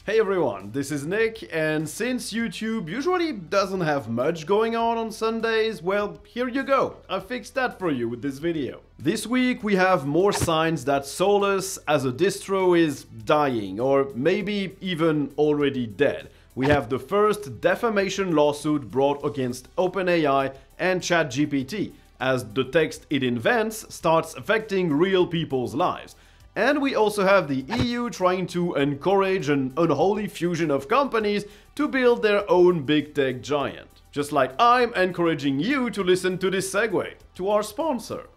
Hey everyone, this is Nick, and since YouTube usually doesn't have much going on Sundays, well, here you go, I fixed that for you with this video. This week we have more signs that Solus as a distro is dying, or maybe even already dead. We have the first defamation lawsuit brought against OpenAI and ChatGPT, as the text it invents starts affecting real people's lives. And we also have the EU trying to encourage an unholy fusion of companies to build their own big tech giant. Just like I'm encouraging you to listen to this segue to our sponsor.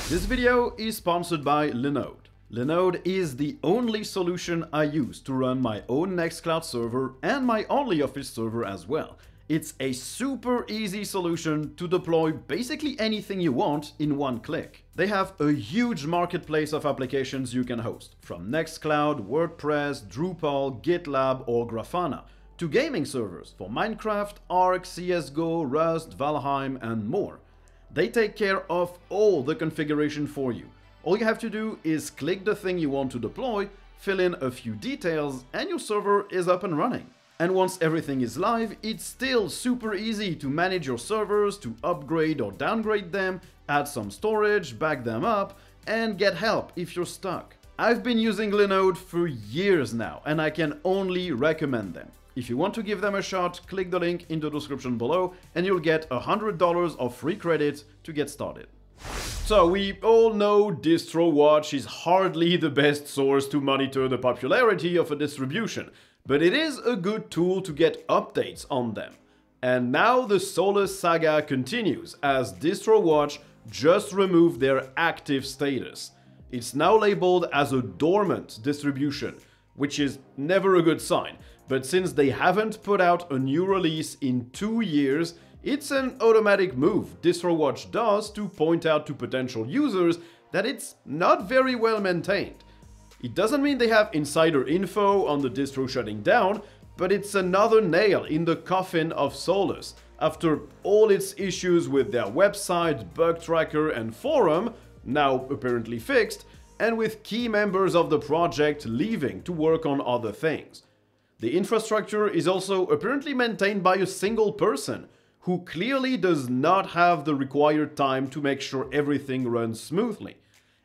This video is sponsored by Linode. Linode is the only solution I use to run my own Nextcloud server and my OnlyOffice server as well. It's a super easy solution to deploy basically anything you want in one click. They have a huge marketplace of applications you can host, from Nextcloud, WordPress, Drupal, GitLab or Grafana, to gaming servers for Minecraft, Ark, CSGO, Rust, Valheim and more. They take care of all the configuration for you. All you have to do is click the thing you want to deploy, fill in a few details and your server is up and running. And once everything is live, it's still super easy to manage your servers, to upgrade or downgrade them, add some storage, back them up, and get help if you're stuck. I've been using Linode for years now, and I can only recommend them. If you want to give them a shot, click the link in the description below, and you'll get $100 of free credit to get started. So we all know DistroWatch is hardly the best source to monitor the popularity of a distribution, but it is a good tool to get updates on them. And now the Solus saga continues, as DistroWatch just removed their active status. It's now labeled as a dormant distribution, which is never a good sign, but since they haven't put out a new release in 2 years, it's an automatic move DistroWatch does to point out to potential users that it's not very well maintained. It doesn't mean they have insider info on the distro shutting down, but it's another nail in the coffin of Solus, after all its issues with their website, bug tracker and forum, now apparently fixed, and with key members of the project leaving to work on other things. The infrastructure is also apparently maintained by a single person, who clearly does not have the required time to make sure everything runs smoothly.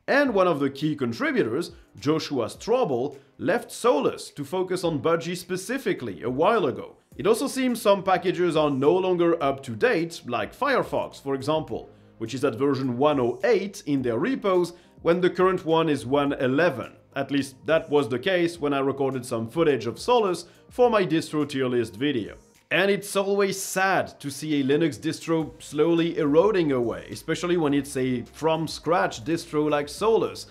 And one of the key contributors, Joshua Strobel, left Solus to focus on Budgie specifically a while ago. It also seems some packages are no longer up to date, like Firefox for example, which is at version 108 in their repos when the current one is 111. At least that was the case when I recorded some footage of Solus for my distro tier list video. And it's always sad to see a Linux distro slowly eroding away, especially when it's a from-scratch distro like Solus.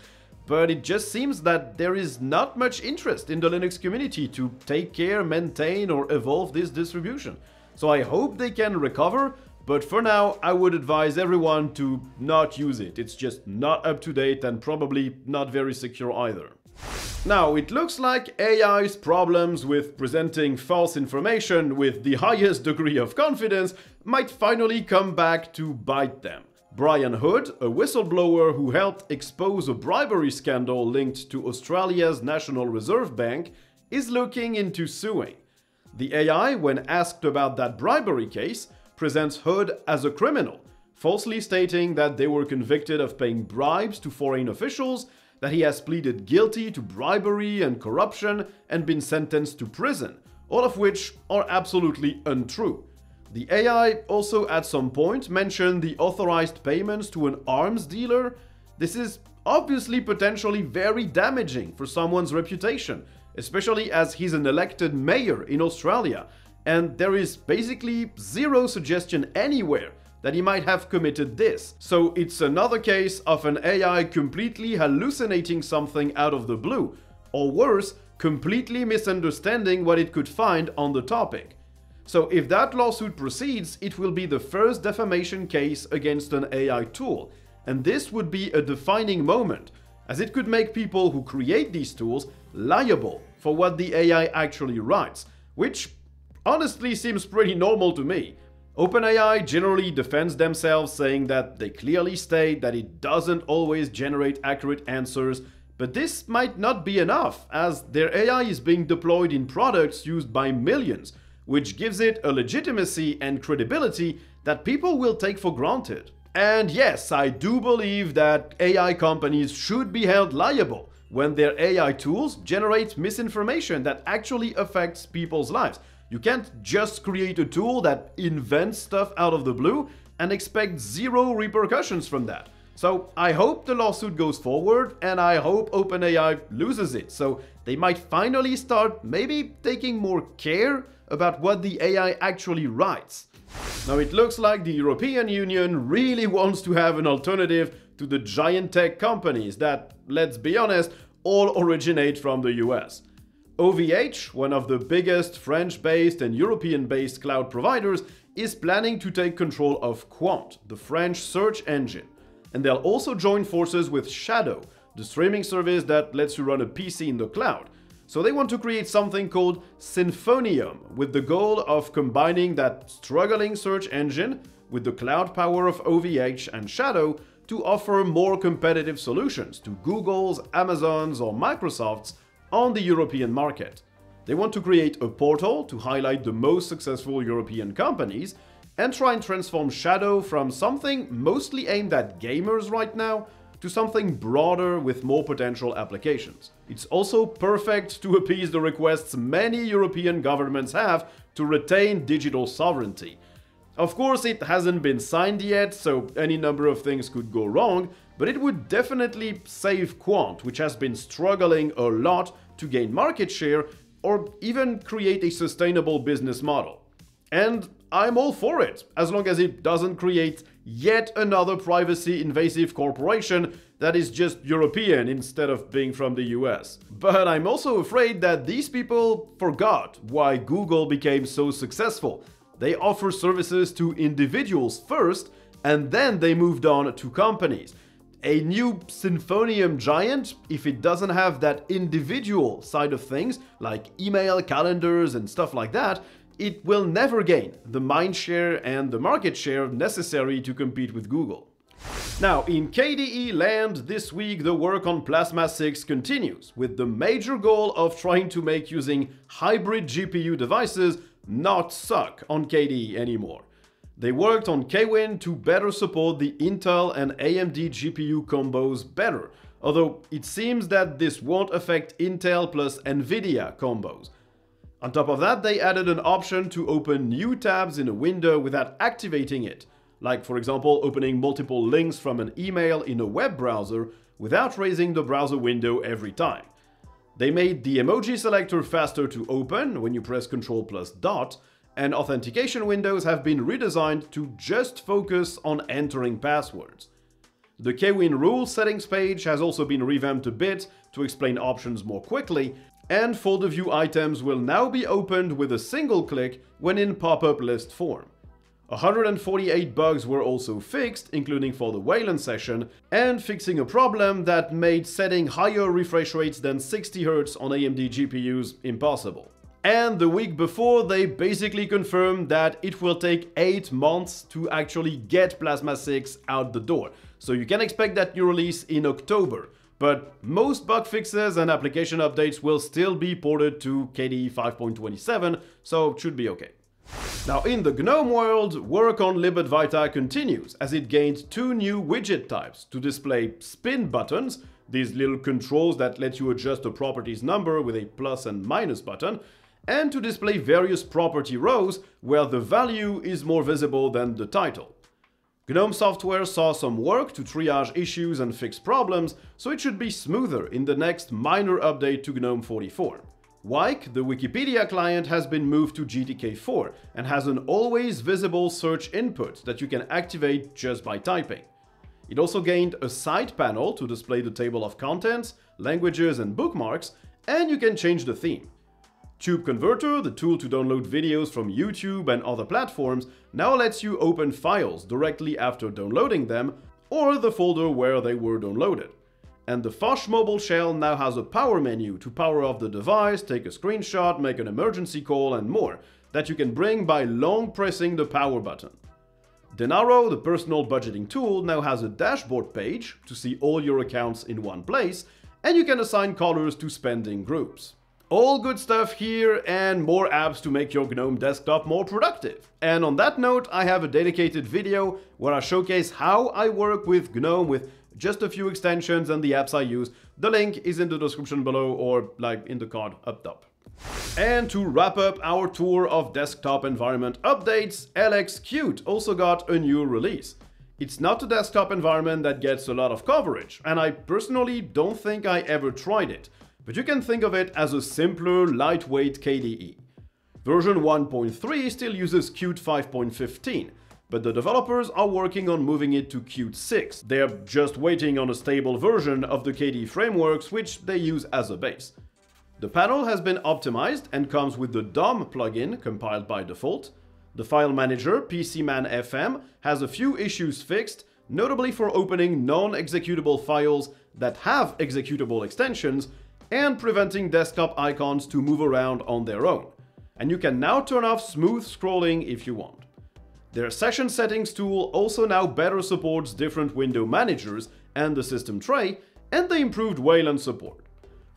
But it just seems that there is not much interest in the Linux community to take care, maintain or evolve this distribution. So I hope they can recover, but for now I would advise everyone to not use it. It's just not up to date and probably not very secure either. Now, it looks like AI's problems with presenting false information with the highest degree of confidence might finally come back to bite them. Brian Hood, a whistleblower who helped expose a bribery scandal linked to Australia's National Reserve Bank, is looking into suing. The AI, when asked about that bribery case, presents Hood as a criminal, falsely stating that they were convicted of paying bribes to foreign officials, that he has pleaded guilty to bribery and corruption and been sentenced to prison, all of which are absolutely untrue. The AI also at some point mentioned the authorized payments to an arms dealer. This is obviously potentially very damaging for someone's reputation, especially as he's an elected mayor in Australia, and there is basically zero suggestion anywhere that he might have committed this. So it's another case of an AI completely hallucinating something out of the blue, or worse, completely misunderstanding what it could find on the topic. So if that lawsuit proceeds, it will be the first defamation case against an AI tool, and this would be a defining moment, as it could make people who create these tools liable for what the AI actually writes, which honestly seems pretty normal to me. OpenAI generally defends themselves, saying that they clearly state that it doesn't always generate accurate answers, But this might not be enough, as their AI is being deployed in products used by millions, which gives it a legitimacy and credibility that people will take for granted. And yes, I do believe that AI companies should be held liable when their AI tools generate misinformation that actually affects people's lives. You can't just create a tool that invents stuff out of the blue and expect zero repercussions from that. So I hope the lawsuit goes forward, and I hope OpenAI loses it, so they might finally start maybe taking more care about what the AI actually writes. Now it looks like the European Union really wants to have an alternative to the giant tech companies that, let's be honest, all originate from the US. OVH, one of the biggest French-based and European-based cloud providers, is planning to take control of Qwant, the French search engine. And they'll also join forces with Shadow, the streaming service that lets you run a PC in the cloud. So they want to create something called Symphonium, with the goal of combining that struggling search engine with the cloud power of OVH and Shadow to offer more competitive solutions to Google's, Amazon's, or Microsoft's on the European market. They want to create a portal to highlight the most successful European companies and try and transform Shadow from something mostly aimed at gamers right now to something broader with more potential applications. It's also perfect to appease the requests many European governments have to retain digital sovereignty. Of course, it hasn't been signed yet, so any number of things could go wrong, but it would definitely save Qwant, which has been struggling a lot to gain market share or even create a sustainable business model. And I'm all for it, as long as it doesn't create yet another privacy-invasive corporation that is just European instead of being from the US. But I'm also afraid that these people forgot why Google became so successful. They offer services to individuals first, and then they moved on to companies. A new Symphonium giant, if it doesn't have that individual side of things, like email, calendars, and stuff like that, it will never gain the mindshare and the market share necessary to compete with Google. Now, in KDE land this week, the work on Plasma 6 continues, with the major goal of trying to make using hybrid GPU devices not suck on KDE anymore. They worked on Kwin to better support the Intel and AMD GPU combos better, although it seems that this won't affect Intel plus Nvidia combos. On top of that, they added an option to open new tabs in a window without activating it, like for example opening multiple links from an email in a web browser without raising the browser window every time. They made the emoji selector faster to open when you press Ctrl plus dot, and authentication windows have been redesigned to just focus on entering passwords. The Kwin rules settings page has also been revamped a bit to explain options more quickly, and folder view items will now be opened with a single click when in pop-up list form. 148 bugs were also fixed, including for the Wayland session, and fixing a problem that made setting higher refresh rates than 60 Hz on AMD GPUs impossible. And the week before, they basically confirmed that it will take 8 months to actually get Plasma 6 out the door. So you can expect that new release in October. But most bug fixes and application updates will still be ported to KDE 5.27, so it should be okay. Now in the GNOME world, work on libadwaita continues as it gained 2 new widget types to display spin buttons, these little controls that let you adjust a property's number with a plus and minus button, and to display various property rows where the value is more visible than the title. GNOME software saw some work to triage issues and fix problems, so it should be smoother in the next minor update to GNOME 44. Wike, the Wikipedia client, has been moved to GTK4 and has an always visible search input that you can activate just by typing. It also gained a side panel to display the table of contents, languages and bookmarks, and you can change the theme. Tube Converter, the tool to download videos from YouTube and other platforms, now lets you open files directly after downloading them, or the folder where they were downloaded. And the Fosh mobile shell now has a power menu to power off the device, take a screenshot, make an emergency call and more, that you can bring by long pressing the power button. Denaro, the personal budgeting tool, now has a dashboard page to see all your accounts in one place, and you can assign colors to spending groups. All good stuff here, and more apps to make your GNOME desktop more productive. And on that note, I have a dedicated video where I showcase how I work with GNOME with just a few extensions and the apps I use. The link is in the description below or like in the card up top. And to wrap up our tour of desktop environment updates, LxQT also got a new release. It's not a desktop environment that gets a lot of coverage, and I personally don't think I ever tried it. But you can think of it as a simpler, lightweight KDE. Version 1.3 still uses Qt 5.15, but the developers are working on moving it to Qt 6. They're just waiting on a stable version of the KDE frameworks, which they use as a base. The panel has been optimized and comes with the DOM plugin compiled by default. The file manager, PCMan-FM, has a few issues fixed, notably for opening non-executable files that have executable extensions, and preventing desktop icons to move around on their own. And you can now turn off smooth scrolling if you want. Their session settings tool also now better supports different window managers and the system tray, and they improved Wayland support.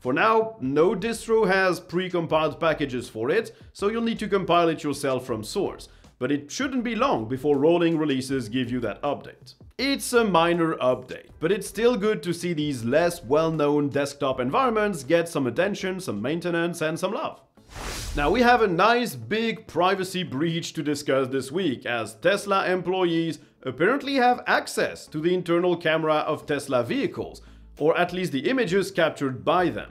For now, no distro has pre-compiled packages for it, so you'll need to compile it yourself from source. But it shouldn't be long before rolling releases give you that update. It's a minor update, but it's still good to see these less well-known desktop environments get some attention, some maintenance, and some love. Now we have a nice big privacy breach to discuss this week, as Tesla employees apparently have access to the internal camera of Tesla vehicles, or at least the images captured by them.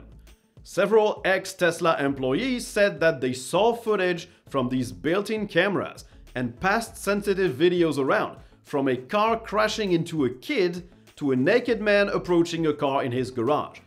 Several ex-Tesla employees said that they saw footage from these built-in cameras and passed sensitive videos around, from a car crashing into a kid to a naked man approaching a car in his garage.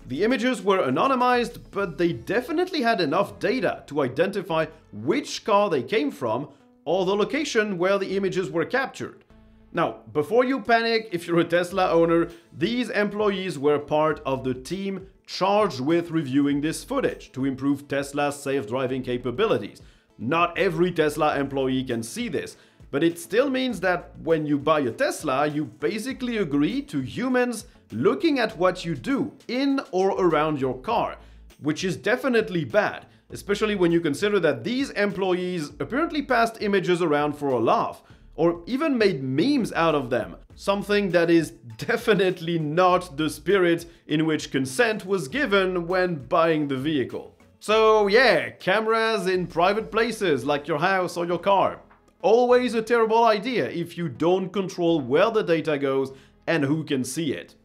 The images were anonymized, but they definitely had enough data to identify which car they came from or the location where the images were captured. Now, before you panic if you're a Tesla owner, these employees were part of the team charged with reviewing this footage to improve Tesla's safe driving capabilities. Not every Tesla employee can see this, but it still means that when you buy a Tesla, you basically agree to humans looking at what you do in or around your car, which is definitely bad, especially when you consider that these employees apparently passed images around for a laugh, or even made memes out of them, something that is definitely not the spirit in which consent was given when buying the vehicle. So yeah, cameras in private places like your house or your car. Always a terrible idea if you don't control where the data goes and who can see it.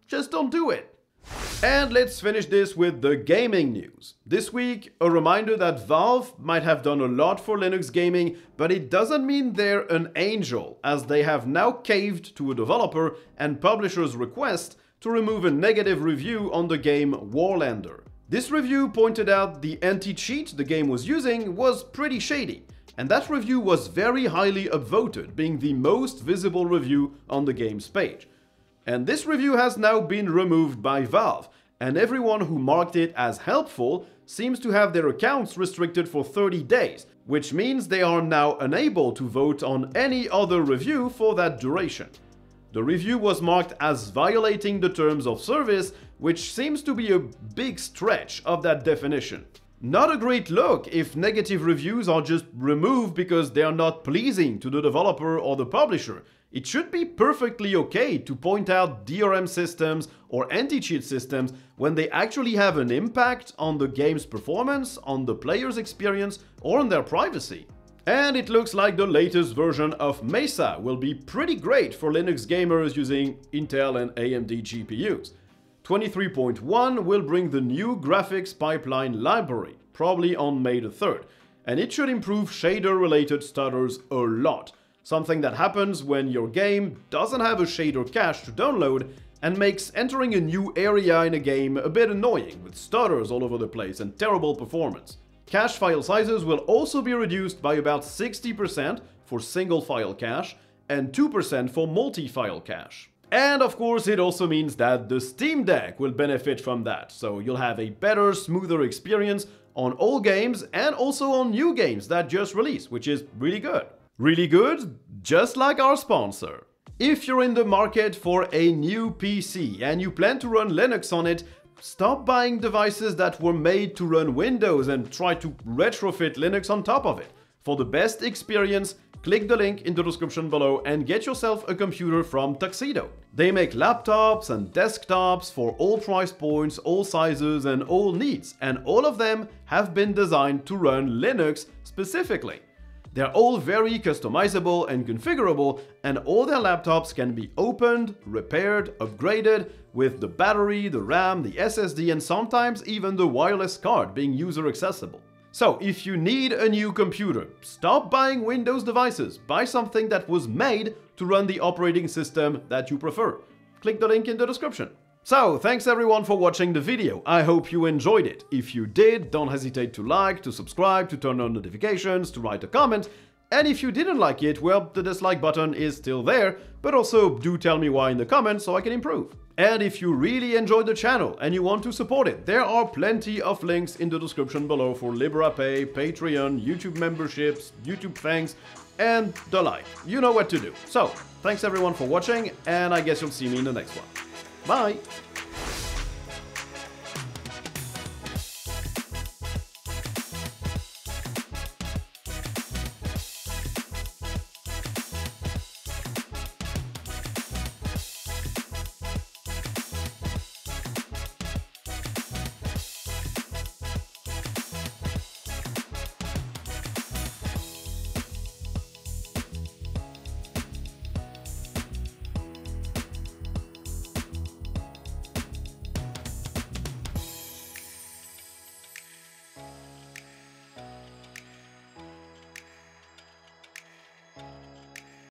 Just don't do it. And let's finish this with the gaming news. This week, a reminder that Valve might have done a lot for Linux gaming, but it doesn't mean they're an angel, as they have now caved to a developer and publisher's request to remove a negative review on the game Warlander. This review pointed out the anti-cheat the game was using was pretty shady, and that review was very highly upvoted, being the most visible review on the game's page. And this review has now been removed by Valve, and everyone who marked it as helpful seems to have their accounts restricted for 30 days, which means they are now unable to vote on any other review for that duration. The review was marked as violating the terms of service, which seems to be a big stretch of that definition. Not a great look if negative reviews are just removed because they are not pleasing to the developer or the publisher. It should be perfectly okay to point out DRM systems or anti-cheat systems when they actually have an impact on the game's performance, on the player's experience, or on their privacy. And it looks like the latest version of Mesa will be pretty great for Linux gamers using Intel and AMD GPUs. 23.1 will bring the new graphics pipeline library, probably on May the 3rd, and it should improve shader-related stutters a lot, something that happens when your game doesn't have a shader cache to download and makes entering a new area in a game a bit annoying, with stutters all over the place and terrible performance. Cache file sizes will also be reduced by about 60% for single file cache and 2% for multi-file cache. And of course it also means that the Steam Deck will benefit from that, so you'll have a better, smoother experience on all games and also on new games that just released, which is really good. Really good, just like our sponsor. If you're in the market for a new PC and you plan to run Linux on it, Stop buying devices that were made to run Windows and try to retrofit Linux on top of it. For the best experience, click the link in the description below and get yourself a computer from Tuxedo. They make laptops and desktops for all price points, all sizes and all needs, and all of them have been designed to run Linux specifically. They're all very customizable and configurable, and all their laptops can be opened, repaired, upgraded, with the battery, the RAM, the SSD and sometimes even the wireless card being user accessible. So if you need a new computer, stop buying Windows devices, buy something that was made to run the operating system that you prefer. Click the link in the description. So, thanks everyone for watching the video. I hope you enjoyed it. If you did, don't hesitate to like, to subscribe, to turn on notifications, to write a comment. And if you didn't like it, well, the dislike button is still there, but also do tell me why in the comments so I can improve. And if you really enjoyed the channel and you want to support it, there are plenty of links in the description below for LiberaPay, Patreon, YouTube memberships, YouTube thanks, and the like. You know what to do. So, thanks everyone for watching, and I guess you'll see me in the next one. Bye!